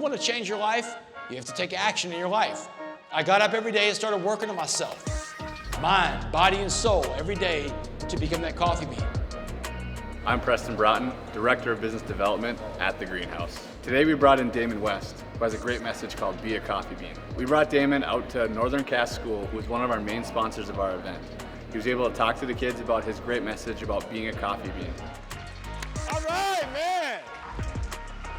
want to change your life, you have to take action in your life. I got up every day and started working on myself. Mind, body, and soul every day to become that coffee bean. I'm Preston Broughton, Director of Business Development at The Greenhouse. Today we brought in Damon West, who has a great message called Be a Coffee Bean. We brought Damon out to Northern Cass School, who is one of our main sponsors of our event. He was able to talk to the kids about his great message about being a coffee bean. All right, man!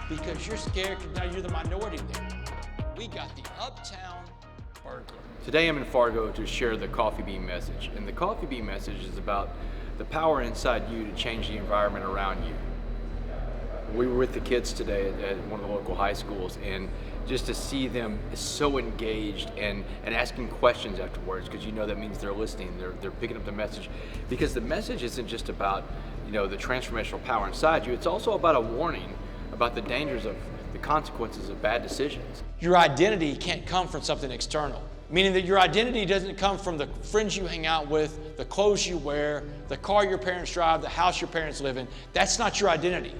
Because you're scared because now you're the minority there. We got the Uptown Fargo. Today I'm in Fargo to share the coffee bean message. And the coffee bean message is about the power inside you to change the environment around you. We were with the kids today at one of the local high schools, and just to see them so engaged and asking questions afterwards, because you know that means they're listening, they're picking up the message. Because the message isn't just about, the transformational power inside you, it's also about a warning about the dangers of the consequences of bad decisions. Your identity can't come from something external. Meaning that your identity doesn't come from the friends you hang out with, the clothes you wear, the car your parents drive, the house your parents live in. That's not your identity.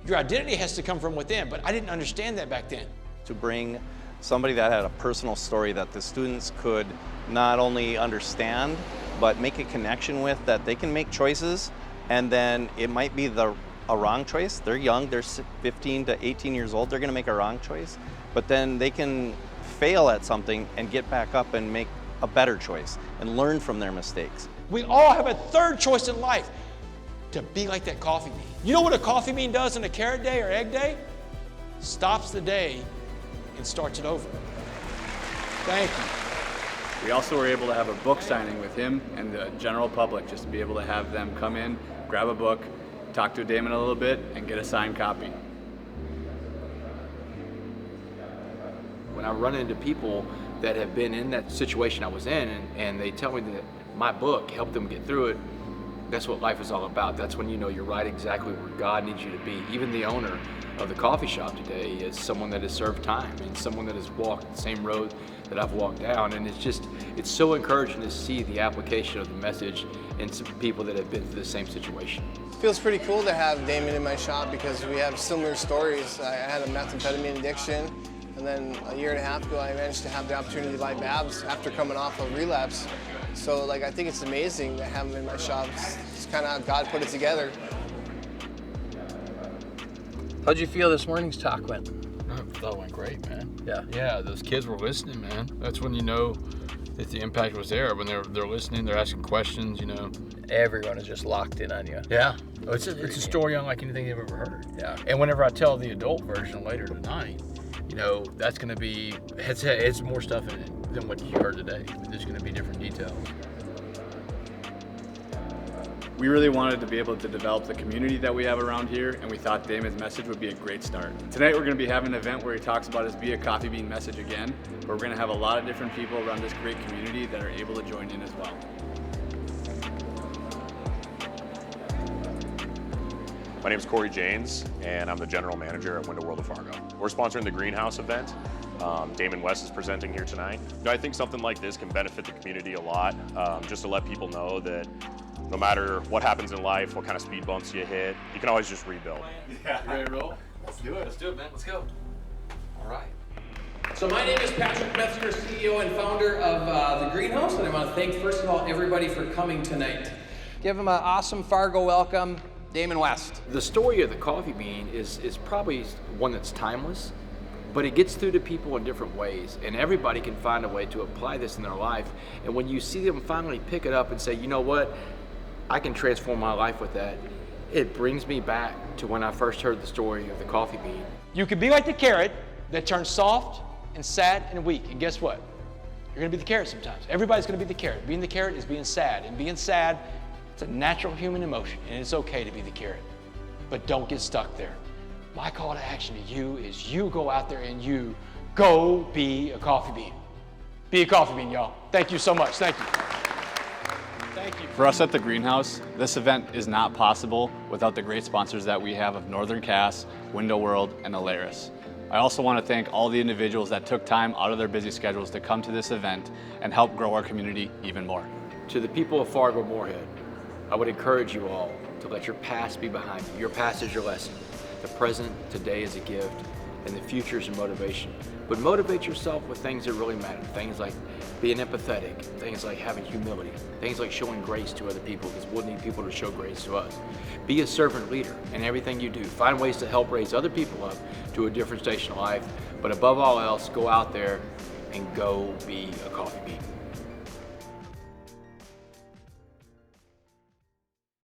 Your identity has to come from within, but I didn't understand that back then. To bring somebody that had a personal story that the students could not only understand, but make a connection with, that they can make choices, and then it might be a wrong choice. They're young, they're 15 to 18 years old, they're gonna make a wrong choice, but then they can fail at something and get back up and make a better choice and learn from their mistakes. We all have a third choice in life, to be like that coffee bean. You know what a coffee bean does on a carrot day or egg day? Stops the day and starts it over. Thank you. We also were able to have a book signing with him and the general public, just to be able to have them come in, grab a book, talk to Damon a little bit, and get a signed copy. When I run into people that have been in that situation I was in, and they tell me that my book helped them get through it, that's what life is all about. That's when you know you're right exactly where God needs you to be. Even the owner of the coffee shop today is someone that has served time and someone that has walked the same road that I've walked down. And it's so encouraging to see the application of the message in some people that have been through the same situation. It feels pretty cool to have Damon in my shop because we have similar stories. I had a methamphetamine addiction, and then a year and a half ago I managed to have the opportunity to buy Babs after coming off a relapse. So I think it's amazing to have him in my shop. It's kind of how God put it together. How'd you feel this morning's talk went? I thought it went great, man. Yeah. Yeah, those kids were listening, man. That's when you know that the impact was there. When they're listening, they're asking questions, Everyone is just locked in on you. Yeah. It's a story unlike anything they've ever heard. Yeah. And whenever I tell the adult version later tonight, that's going to be, it's more stuff in it than what you heard today. There's going to be different details. We really wanted to be able to develop the community that we have around here, and we thought Damon's message would be a great start. Tonight we're going to be having an event where he talks about his Be a Coffee Bean message again, where we're going to have a lot of different people around this great community that are able to join in as well. My name is Corey Janes, and I'm the general manager at Window World of Fargo. We're sponsoring the Greenhouse event. Damon West is presenting here tonight. I think something like this can benefit the community a lot, just to let people know that no matter what happens in life, what kind of speed bumps you hit, you can always just rebuild. Yeah. Ready to roll? Let's do it. Let's do it, man. Let's go. All right. So my name is Patrick Metzger, CEO and founder of The Greenhouse, and I want to thank, first of all, everybody for coming tonight. Give them an awesome Fargo welcome, Damon West. The story of the coffee bean is probably one that's timeless, but it gets through to people in different ways, and everybody can find a way to apply this in their life. And when you see them finally pick it up and say, you know what, I can transform my life with that, it brings me back to when I first heard the story of the coffee bean. You can be like the carrot that turns soft and sad and weak, and guess what? You're gonna be the carrot sometimes. Everybody's gonna be the carrot. Being the carrot is being sad, and being sad, it's a natural human emotion, and it's okay to be the carrot, but don't get stuck there. My call to action to you is you go out there and you go be a coffee bean. Be a coffee bean, y'all. Thank you so much. Thank you. Thank you. For us at the Greenhouse, this event is not possible without the great sponsors that we have of Northern Cass, Window World, and Alaris. I also want to thank all the individuals that took time out of their busy schedules to come to this event and help grow our community even more. To the people of Fargo Moorhead, I would encourage you all to let your past be behind you. Your past is your lesson. The present today is a gift, and the future's a motivation. But motivate yourself with things that really matter. Things like being empathetic, things like having humility, things like showing grace to other people, because we'll need people to show grace to us. Be a servant leader in everything you do. Find ways to help raise other people up to a different station of life. But above all else, go out there and go be a coffee bean.